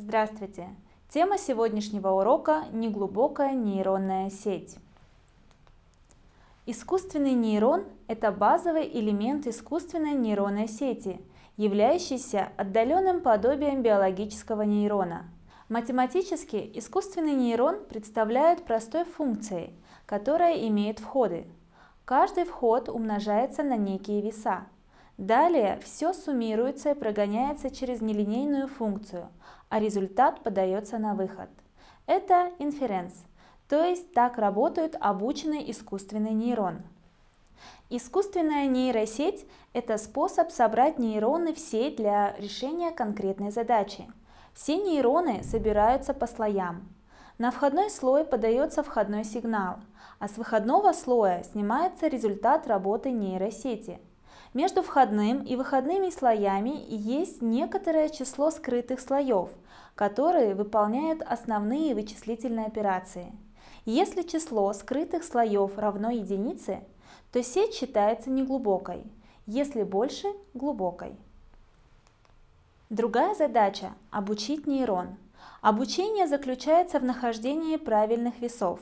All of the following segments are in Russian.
Здравствуйте! Тема сегодняшнего урока – неглубокая нейронная сеть. Искусственный нейрон – это базовый элемент искусственной нейронной сети, являющийся отдаленным подобием биологического нейрона. Математически искусственный нейрон представляет простой функцией, которая имеет входы. Каждый вход умножается на некие веса. Далее все суммируется и прогоняется через нелинейную функцию, а результат подается на выход. Это инференс, то есть так работает обученный искусственный нейрон. Искусственная нейросеть – это способ собрать нейроны в сеть для решения конкретной задачи. Все нейроны собираются по слоям. На входной слой подается входной сигнал, а с выходного слоя снимается результат работы нейросети. Между входным и выходными слоями есть некоторое число скрытых слоев, которые выполняют основные вычислительные операции. Если число скрытых слоев равно единице, то сеть считается неглубокой, если больше – глубокой. Другая задача – обучить нейрон. Обучение заключается в нахождении правильных весов.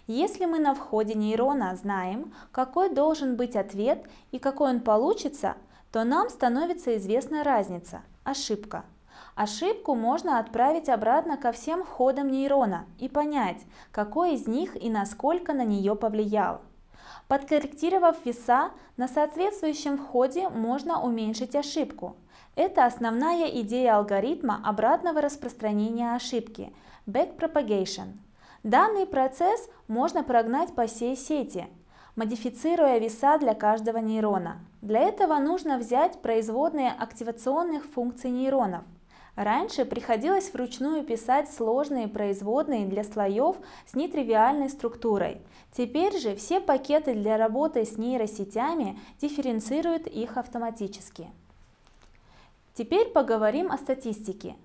Если мы на входе нейрона знаем, какой должен быть ответ и какой он получится, то нам становится известна разница – ошибка. Ошибку можно отправить обратно ко всем входам нейрона и понять, какой из них и насколько на нее повлиял. Подкорректировав веса, на соответствующем входе можно уменьшить ошибку. Это основная идея алгоритма обратного распространения ошибки – backpropagation. Данный процесс можно прогнать по всей сети, модифицируя веса для каждого нейрона. Для этого нужно взять производные активационных функций нейронов. Раньше приходилось вручную писать сложные производные для слоев с нетривиальной структурой. Теперь же все пакеты для работы с нейросетями дифференцируют их автоматически. Теперь поговорим о статистике.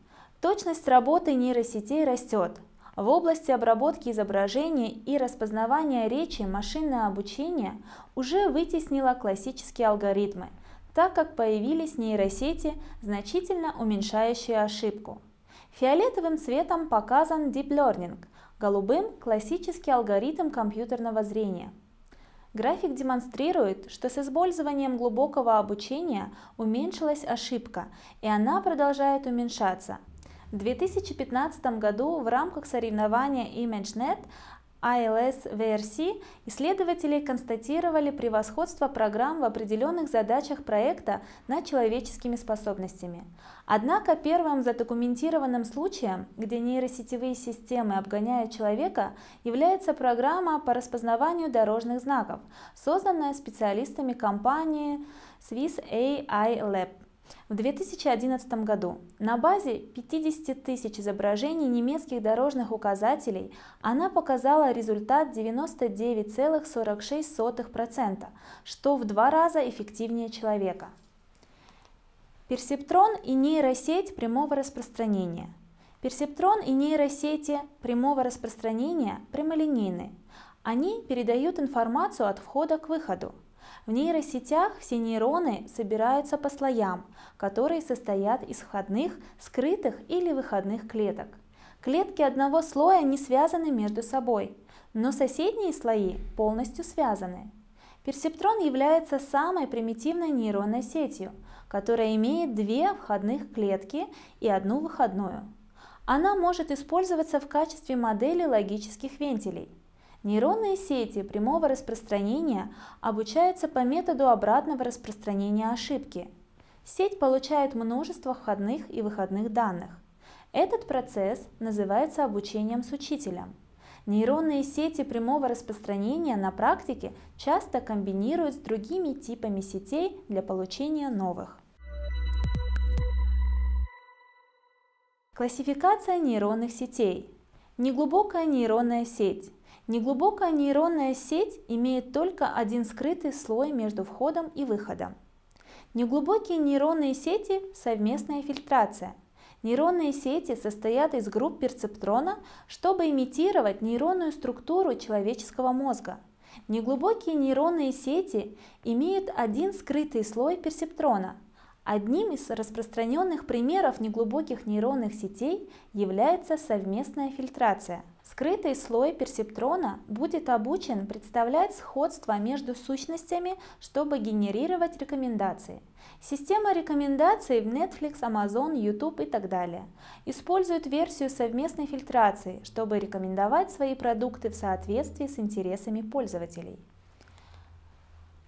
Точность работы нейросетей растет. В области обработки изображений и распознавания речи машинное обучение уже вытеснило классические алгоритмы, так как появились нейросети, значительно уменьшающие ошибку. Фиолетовым цветом показан Deep Learning, голубым – классический алгоритм компьютерного зрения. График демонстрирует, что с использованием глубокого обучения уменьшилась ошибка, и она продолжает уменьшаться. В 2015 году в рамках соревнования ImageNet ILS VRC исследователи констатировали превосходство программ в определенных задачах проекта над человеческими способностями. Однако первым задокументированным случаем, где нейросетевые системы обгоняют человека, является программа по распознаванию дорожных знаков, созданная специалистами компании Swiss AI Lab. В 2011 году на базе 50 тысяч изображений немецких дорожных указателей она показала результат 99,46%, что в 2 раза эффективнее человека. Персептрон и нейросеть прямого распространения. Персептрон и нейросети прямого распространения прямолинейны. Они передают информацию от входа к выходу. В нейросетях все нейроны собираются по слоям, которые состоят из входных, скрытых или выходных клеток. Клетки одного слоя не связаны между собой, но соседние слои полностью связаны. Персептрон является самой примитивной нейронной сетью, которая имеет 2 входных клетки и 1 выходную. Она может использоваться в качестве модели логических вентилей. Нейронные сети прямого распространения обучаются по методу обратного распространения ошибки. Сеть получает множество входных и выходных данных. Этот процесс называется обучением с учителем. Нейронные сети прямого распространения на практике часто комбинируют с другими типами сетей для получения новых. Классификация нейронных сетей. Неглубокая нейронная сеть. Неглубокая нейронная сеть имеет только один скрытый слой между входом и выходом. Неглубокие нейронные сети – совместная фильтрация. Нейронные сети состоят из групп перцептрона, чтобы имитировать нейронную структуру человеческого мозга. Неглубокие нейронные сети имеют один скрытый слой персептрона, Одним из распространенных примеров неглубоких нейронных сетей является совместная фильтрация. Скрытый слой персептрона будет обучен представлять сходство между сущностями, чтобы генерировать рекомендации. Система рекомендаций в Netflix, Amazon, YouTube и так далее использует версию совместной фильтрации, чтобы рекомендовать свои продукты в соответствии с интересами пользователей.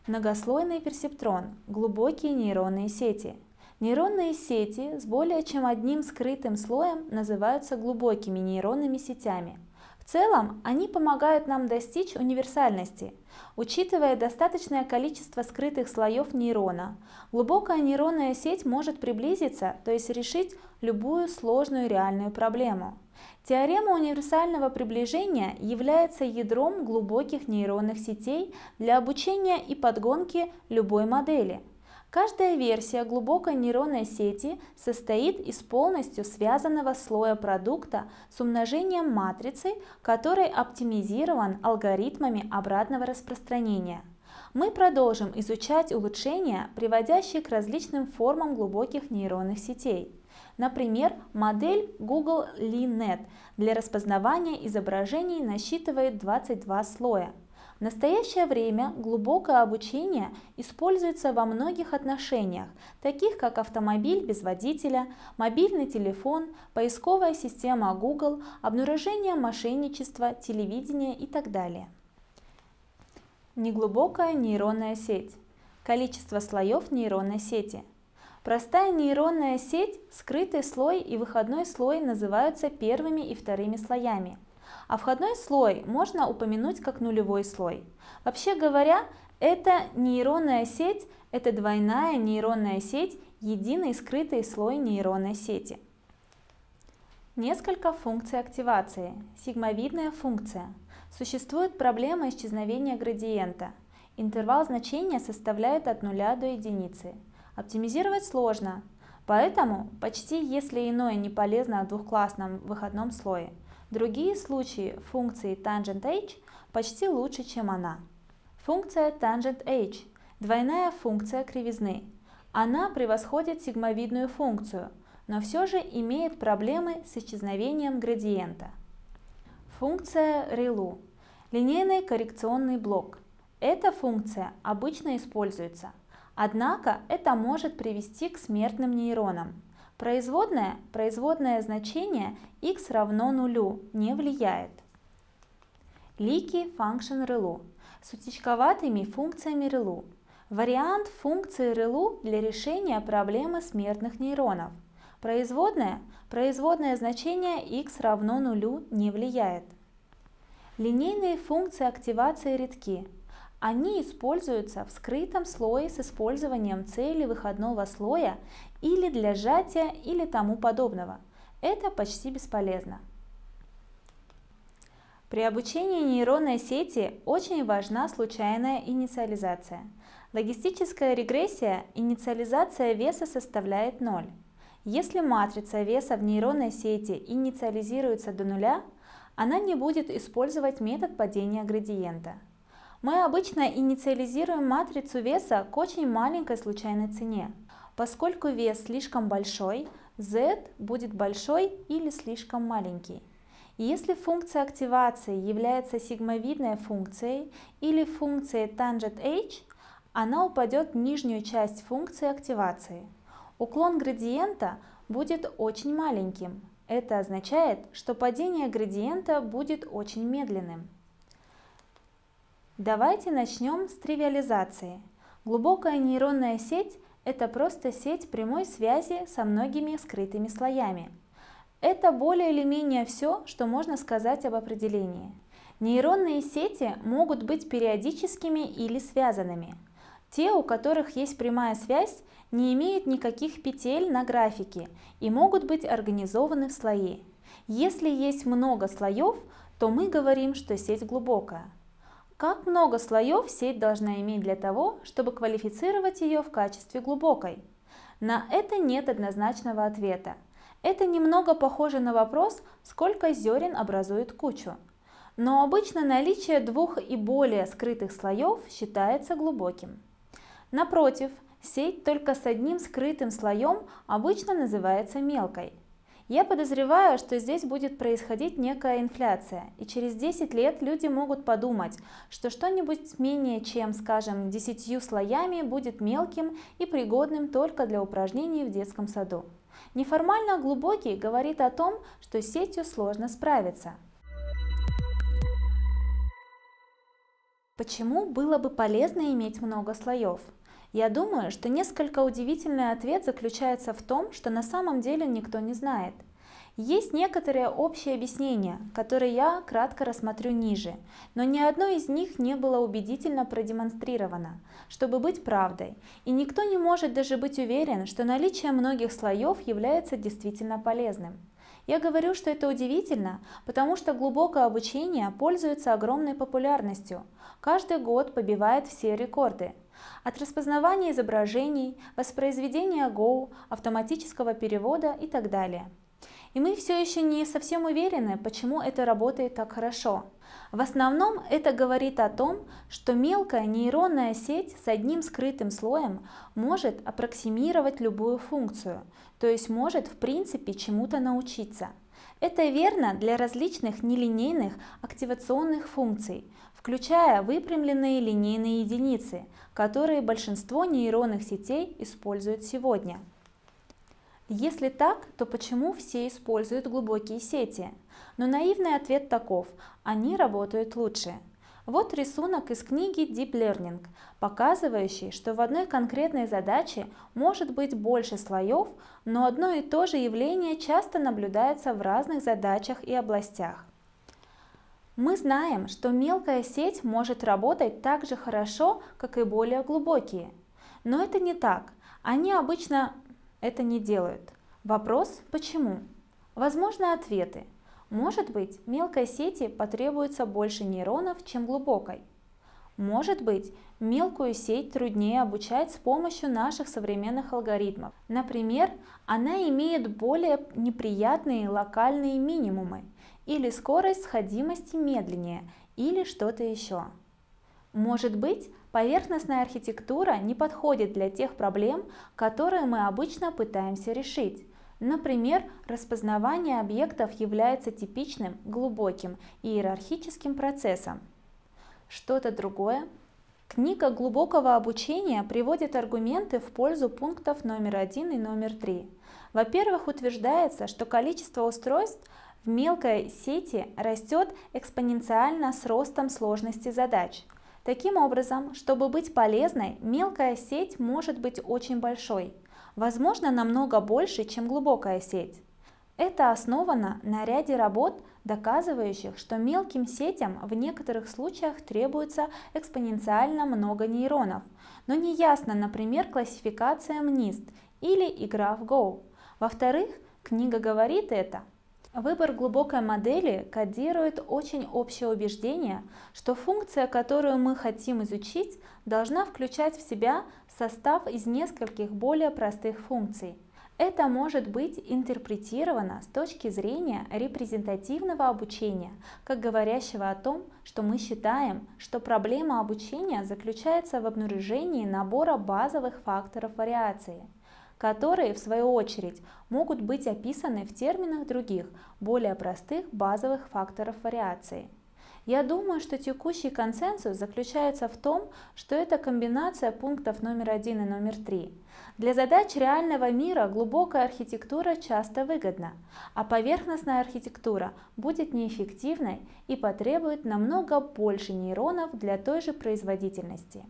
Многослойный персептрон – глубокие нейронные сети. Нейронные сети с более чем одним скрытым слоем называются глубокими нейронными сетями. В целом, они помогают нам достичь универсальности. Учитывая достаточное количество скрытых слоев нейрона, глубокая нейронная сеть может приблизиться, то есть решить любую сложную реальную проблему. Теорема универсального приближения является ядром глубоких нейронных сетей для обучения и подгонки любой модели. Каждая версия глубокой нейронной сети состоит из полностью связанного слоя продукта с умножением матрицы, который оптимизирован алгоритмами обратного распространения. Мы продолжим изучать улучшения, приводящие к различным формам глубоких нейронных сетей. Например, модель Google LeNet для распознавания изображений насчитывает 22 слоя. В настоящее время глубокое обучение используется во многих отношениях, таких как автомобиль без водителя, мобильный телефон, поисковая система Google, обнаружение мошенничества, телевидение и так далее. Неглубокая нейронная сеть. Количество слоев нейронной сети. Простая нейронная сеть, скрытый слой и выходной слой называются первыми и вторыми слоями. А входной слой можно упомянуть как нулевой слой. Вообще говоря, эта нейронная сеть – это двойная нейронная сеть, единый скрытый слой нейронной сети. Несколько функций активации. Сигмовидная функция. Существует проблема исчезновения градиента. Интервал значения составляет от 0 до единицы. Оптимизировать сложно, поэтому почти если иное не полезно в двухклассном выходном слое. Другие случаи функции tangent-h почти лучше, чем она. Функция tangent-h – двойная функция кривизны. Она превосходит сигмовидную функцию, но все же имеет проблемы с исчезновением градиента. Функция ReLU – линейный коррекционный блок. Эта функция обычно используется, однако это может привести к смертным нейронам. Производное значение x равно нулю не влияет. Leaky Function ReLU с утечковатыми функциями ReLU. Вариант функции ReLU для решения проблемы смертных нейронов. Производное значение x равно нулю не влияет. Линейные функции активации редки. Они используются в скрытом слое с использованием цели выходного слоя или для сжатия или тому подобного. Это почти бесполезно. При обучении нейронной сети очень важна случайная инициализация. Логистическая регрессия – инициализация веса составляет 0. Если матрица веса в нейронной сети инициализируется до нуля, она не будет использовать метод падения градиента. Мы обычно инициализируем матрицу веса к очень маленькой случайной цене. Поскольку вес слишком большой, z будет большой или слишком маленький. Если функция активации является сигмовидной функцией или функцией tangent-h, она упадет в нижнюю часть функции активации. Уклон градиента будет очень маленьким. Это означает, что падение градиента будет очень медленным. Давайте начнем с тривиализации. Глубокая нейронная сеть – это просто сеть прямой связи со многими скрытыми слоями. Это более или менее все, что можно сказать об определении. Нейронные сети могут быть периодическими или связанными. Те, у которых есть прямая связь, не имеют никаких петель на графике и могут быть организованы в слои. Если есть много слоев, то мы говорим, что сеть глубокая. Как много слоев сеть должна иметь для того, чтобы квалифицировать ее в качестве глубокой? На это нет однозначного ответа. Это немного похоже на вопрос, сколько зерен образует кучу. Но обычно наличие 2 и более скрытых слоев считается глубоким. Напротив, Сеть только с одним скрытым слоем обычно называется мелкой. Я подозреваю, что здесь будет происходить некая инфляция, и через 10 лет люди могут подумать, что что-нибудь менее чем, скажем, 10 слоями будет мелким и пригодным только для упражнений в детском саду. Неформально глубокий говорит о том, что с сетью сложно справиться. Почему было бы полезно иметь много слоев? Я думаю, что несколько удивительный ответ заключается в том, что на самом деле никто не знает. Есть некоторые общие объяснения, которые я кратко рассмотрю ниже, но ни одно из них не было убедительно продемонстрировано, чтобы быть правдой, и никто не может даже быть уверен, что наличие многих слоев является действительно полезным. Я говорю, что это удивительно, потому что глубокое обучение пользуется огромной популярностью, каждый год побивает все рекорды. От распознавания изображений, воспроизведения Go, автоматического перевода и так далее. И мы все еще не совсем уверены, почему это работает так хорошо. В основном это говорит о том, что мелкая нейронная сеть с одним скрытым слоем может аппроксимировать любую функцию, то есть может в принципе чему-то научиться. Это верно для различных нелинейных активационных функций, включая выпрямленные линейные единицы, которые большинство нейронных сетей используют сегодня. Если так, то почему все используют глубокие сети? Но наивный ответ таков: они работают лучше. Вот рисунок из книги Deep Learning, показывающий, что в одной конкретной задаче может быть больше слоев, но одно и то же явление часто наблюдается в разных задачах и областях. Мы знаем, что мелкая сеть может работать так же хорошо, как и более глубокие. Но это не так. Они обычно это не делают. Вопрос: почему? Возможны ответы. Может быть, мелкой сети потребуется больше нейронов, чем глубокой. Может быть, мелкую сеть труднее обучать с помощью наших современных алгоритмов. Например, она имеет более неприятные локальные минимумы, или скорость сходимости медленнее, или что-то еще. Может быть, поверхностная архитектура не подходит для тех проблем, которые мы обычно пытаемся решить. Например, распознавание объектов является типичным, глубоким и иерархическим процессом. Что-то другое? Книга глубокого обучения приводит аргументы в пользу пунктов номер 1 и номер 3. Во-первых, утверждается, что количество устройств в мелкой сети растет экспоненциально с ростом сложности задач. Таким образом, чтобы быть полезной, мелкая сеть может быть очень большой, возможно, намного больше, чем глубокая сеть. Это основано на ряде работ, доказывающих, что мелким сетям в некоторых случаях требуется экспоненциально много нейронов, но не ясно, например, классификация МНИСТ или игра в Go. Во-вторых, книга говорит это. Выбор глубокой модели кодирует очень общее убеждение, что функция, которую мы хотим изучить, должна включать в себя состав из нескольких более простых функций. Это может быть интерпретировано с точки зрения репрезентативного обучения, как говорящего о том, что мы считаем, что проблема обучения заключается в обнаружении набора базовых факторов вариации, которые, в свою очередь, могут быть описаны в терминах других, более простых базовых факторов вариации. Я думаю, что текущий консенсус заключается в том, что это комбинация пунктов номер 1 и номер 3. Для задач реального мира глубокая архитектура часто выгодна, а поверхностная архитектура будет неэффективной и потребует намного больше нейронов для той же производительности.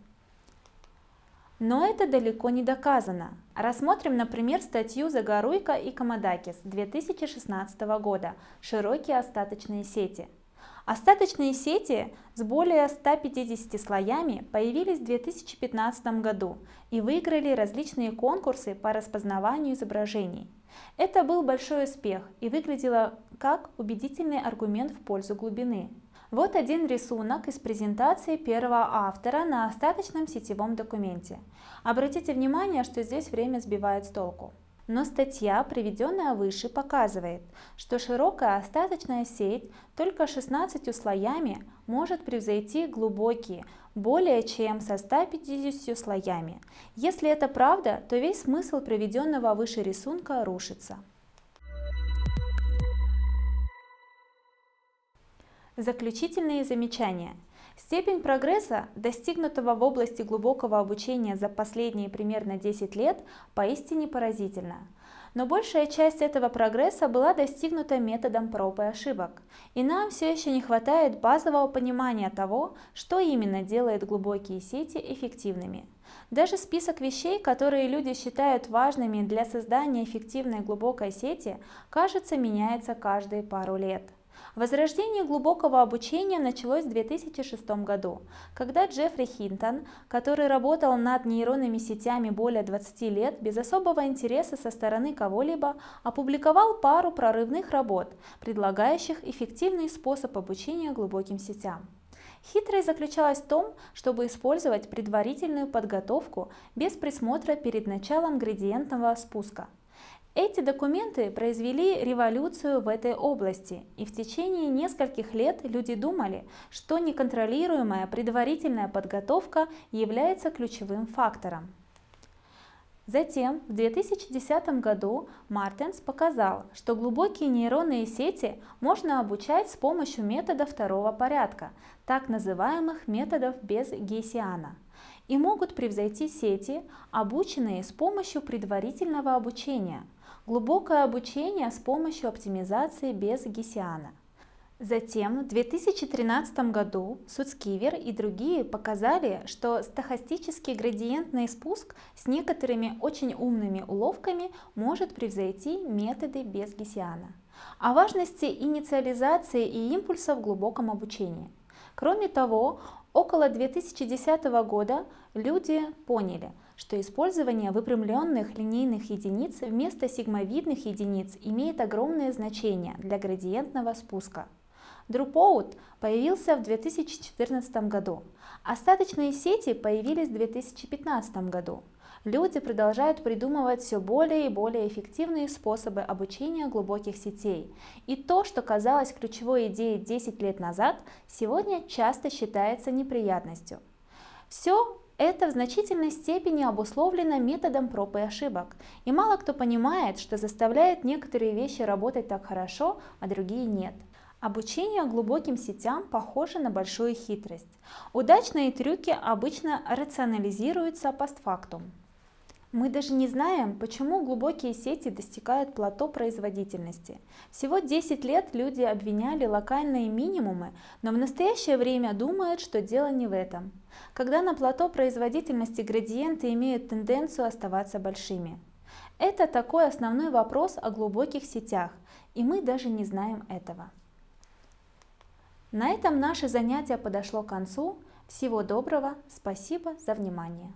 Но это далеко не доказано. Рассмотрим, например, статью Загоруйко и Комодакис 2016 года «Широкие остаточные сети». Остаточные сети с более 150 слоями появились в 2015 году и выиграли различные конкурсы по распознаванию изображений. Это был большой успех и выглядело как убедительный аргумент в пользу глубины. Вот один рисунок из презентации первого автора на остаточном сетевом документе. Обратите внимание, что здесь время сбивает с толку. Но статья, приведенная выше, показывает, что широкая остаточная сеть только 16 слоями может превзойти глубокие, более чем со 150 слоями. Если это правда, то весь смысл приведенного выше рисунка рушится. Заключительные замечания. Степень прогресса, достигнутого в области глубокого обучения за последние примерно 10 лет, поистине поразительна. Но большая часть этого прогресса была достигнута методом проб и ошибок, и нам все еще не хватает базового понимания того, что именно делает глубокие сети эффективными. Даже список вещей, которые люди считают важными для создания эффективной глубокой сети, кажется, меняется каждые пару лет. Возрождение глубокого обучения началось в 2006 году, когда Джеффри Хинтон, который работал над нейронными сетями более 20 лет без особого интереса со стороны кого-либо, опубликовал пару прорывных работ, предлагающих эффективный способ обучения глубоким сетям. Хитрость заключалась в том, чтобы использовать предварительную подготовку без присмотра перед началом градиентного спуска. Эти документы произвели революцию в этой области, и в течение нескольких лет люди думали, что неконтролируемая предварительная подготовка является ключевым фактором. Затем, в 2010 году, Мартенс показал, что глубокие нейронные сети можно обучать с помощью метода второго порядка, так называемых методов без Гейсиана, и могут превзойти сети, обученные с помощью предварительного обучения, глубокое обучение с помощью оптимизации без Гейсиана. Затем в 2013 году Суцкивер и другие показали, что стохастический градиентный спуск с некоторыми очень умными уловками может превзойти методы без Гейсиана. О важности инициализации и импульса в глубоком обучении. Кроме того, около 2010 года люди поняли, что использование выпрямленных линейных единиц вместо сигмовидных единиц имеет огромное значение для градиентного спуска. Dropout появился в 2014 году. Остаточные сети появились в 2015 году. Люди продолжают придумывать все более и более эффективные способы обучения глубоких сетей. И то, что казалось ключевой идеей 10 лет назад, сегодня часто считается неприятностью. Все это в значительной степени обусловлено методом проб и ошибок. И мало кто понимает, что заставляет некоторые вещи работать так хорошо, а другие нет. Обучение глубоким сетям похоже на большую хитрость. Удачные трюки обычно рационализируются постфактум. Мы даже не знаем, почему глубокие сети достигают плато производительности. Всего 10 лет люди обвиняли локальные минимумы, но в настоящее время думают, что дело не в этом. Когда на плато производительности градиенты имеют тенденцию оставаться большими. Это такой основной вопрос о глубоких сетях, и мы даже не знаем этого. На этом наше занятие подошло к концу. Всего доброго, спасибо за внимание.